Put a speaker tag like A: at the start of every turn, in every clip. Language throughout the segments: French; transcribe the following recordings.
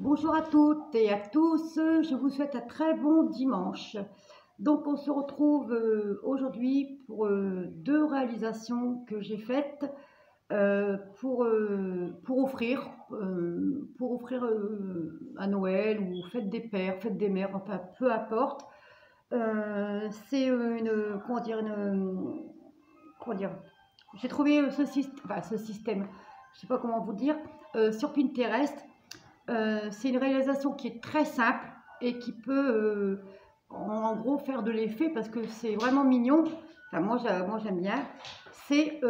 A: Bonjour à toutes et à tous, je vous souhaite un très bon dimanche. Donc on se retrouve aujourd'hui pour deux réalisations que j'ai faites pour offrir à Noël ou fête des pères, fête des mères, enfin peu importe. C'est comment dire, j'ai trouvé ce système, je sais pas comment vous dire, sur Pinterest. C'est une réalisation qui est très simple et qui peut en gros faire de l'effet parce que c'est vraiment mignon. Enfin, moi j'aime bien. C'est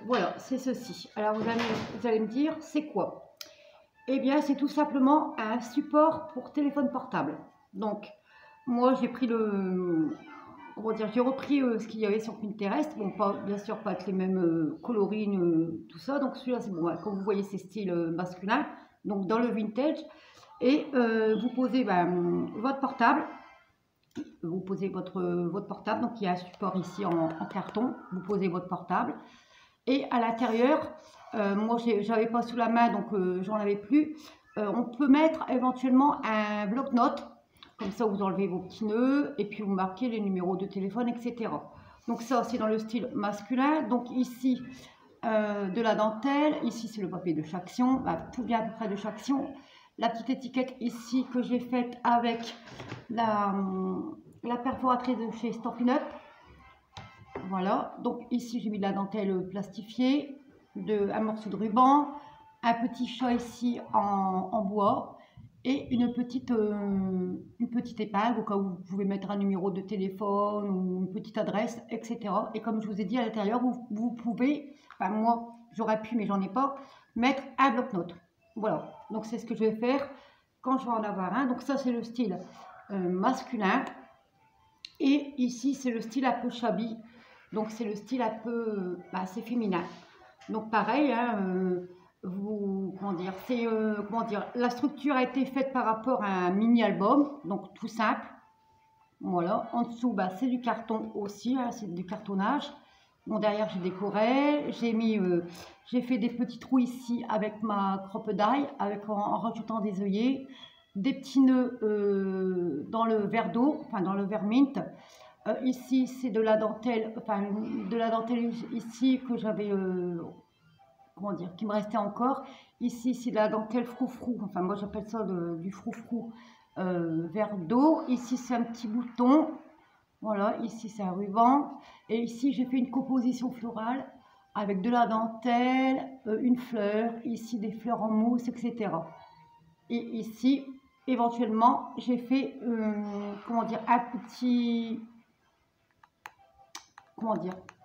A: voilà, c'est ceci. Alors vous allez me dire, c'est quoi? Eh bien, c'est tout simplement un support pour téléphone portable. Donc, moi j'ai pris j'ai repris ce qu'il y avait sur Pinterest. Bon, pas, bien sûr, pas avec les mêmes coloris, tout ça. Donc, celui-là, c'est bon. Ouais, comme vous voyez, c'est style masculin. Donc, dans le vintage. Et vous posez votre portable. Vous posez votre portable. Donc, il y a un support ici en carton. Vous posez votre portable. Et à l'intérieur, moi, j'avais pas sous la main, donc j'en avais plus. On peut mettre éventuellement un bloc-notes. Comme ça, vous enlevez vos petits nœuds et puis vous marquez les numéros de téléphone, etc. Donc ça, c'est dans le style masculin. Donc ici, de la dentelle. Ici, c'est le papier de Chaction. Tout vient à peu près de Chaction. La petite étiquette ici que j'ai faite avec la perforatrice de chez Stampin' Up. Voilà. Donc ici, j'ai mis de la dentelle plastifiée, un morceau de ruban, un petit chat ici en bois. Et une petite épingle au cas où vous pouvez mettre un numéro de téléphone ou une petite adresse, etc. Et comme je vous ai dit à l'intérieur, vous pouvez, enfin moi j'aurais pu mais j'en ai pas, mettre un bloc-notes. Voilà, donc c'est ce que je vais faire quand je vais en avoir un. Donc ça c'est le style masculin. Et ici c'est le style un peu shabby. Donc c'est le style un peu, c'est féminin. Donc pareil, hein, la structure a été faite par rapport à un mini album, donc tout simple. Voilà, en dessous c'est du carton aussi, hein, c'est du cartonnage. Bon, derrière j'ai décoré, j'ai fait des petits trous ici avec ma crocodile, en rajoutant des œillets, des petits nœuds dans le verre d'eau, enfin dans le verre mint. Ici c'est de la dentelle, ici que j'avais qui me restait encore. Ici, c'est de la dentelle froufrou. Enfin, moi, j'appelle ça du froufrou vert d'eau. Ici, c'est un petit bouton. Voilà, ici, c'est un ruban. Et ici, j'ai fait une composition florale avec de la dentelle, une fleur, ici, des fleurs en mousse, etc. Et ici, éventuellement, j'ai fait,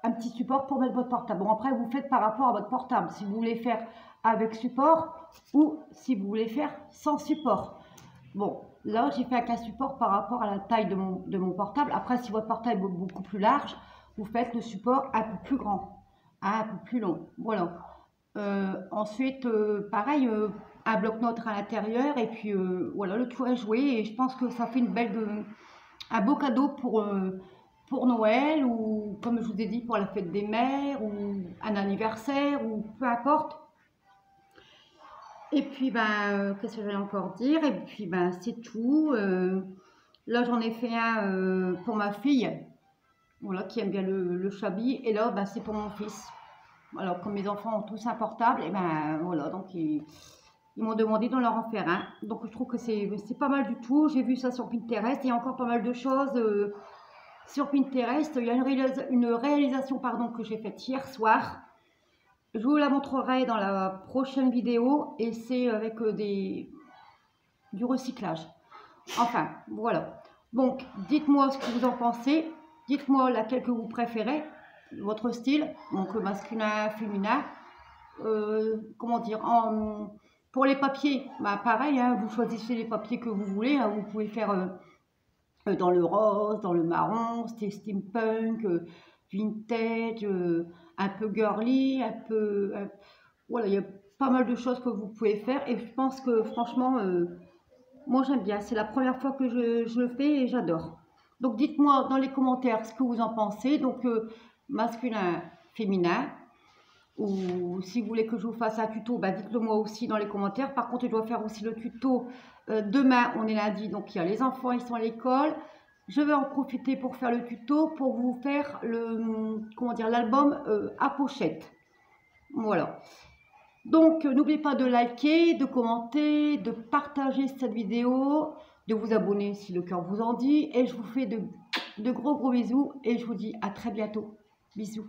A: un petit support pour mettre votre portable. Bon, après, vous faites par rapport à votre portable. Si vous voulez faire avec support ou si vous voulez faire sans support. Bon, là, j'ai fait avec un support par rapport à la taille de mon portable. Après, si votre portable est beaucoup plus large, vous faites le support un peu plus grand, un peu plus long. Voilà. Ensuite, pareil, un bloc-notes à l'intérieur. Et puis, voilà, le tour est joué. Et je pense que ça fait un beau cadeau pour Noël ou comme je vous ai dit pour la fête des mères ou un anniversaire ou peu importe. Et puis qu'est-ce que je vais encore dire? Et puis c'est tout. Là j'en ai fait un pour ma fille, voilà, qui aime bien le shabby. Et là c'est pour mon fils. Alors comme mes enfants ont tous un portable, et voilà, donc ils m'ont demandé d'en leur en faire un. Donc je trouve que c'est pas mal du tout. J'ai vu ça sur Pinterest. Il y a encore pas mal de choses sur Pinterest. Il y a une réalisation que j'ai faite hier soir. Je vous la montrerai dans la prochaine vidéo et c'est avec du recyclage. Enfin, voilà. Donc, dites-moi ce que vous en pensez. Dites-moi laquelle que vous préférez, votre style, donc masculin, féminin. Pour les papiers, pareil, hein, vous choisissez les papiers que vous voulez. Hein, vous pouvez faire dans le rose, dans le marron, steampunk, vintage, un peu girly, voilà, il y a pas mal de choses que vous pouvez faire et je pense que franchement, moi j'aime bien. C'est la première fois que je le fais et j'adore. Donc dites-moi dans les commentaires ce que vous en pensez. Donc masculin, féminin. ou si vous voulez que je vous fasse un tuto, bah, dites-le moi aussi dans les commentaires. Par contre, je dois faire aussi le tuto demain, on est lundi, donc il y a les enfants, ils sont à l'école. Je vais en profiter pour faire le tuto, pour vous faire le, comment dire, l'album à pochette. Voilà. Donc, n'oubliez pas de liker, de commenter, de partager cette vidéo, de vous abonner si le cœur vous en dit. Et je vous fais de gros bisous et je vous dis à très bientôt. Bisous.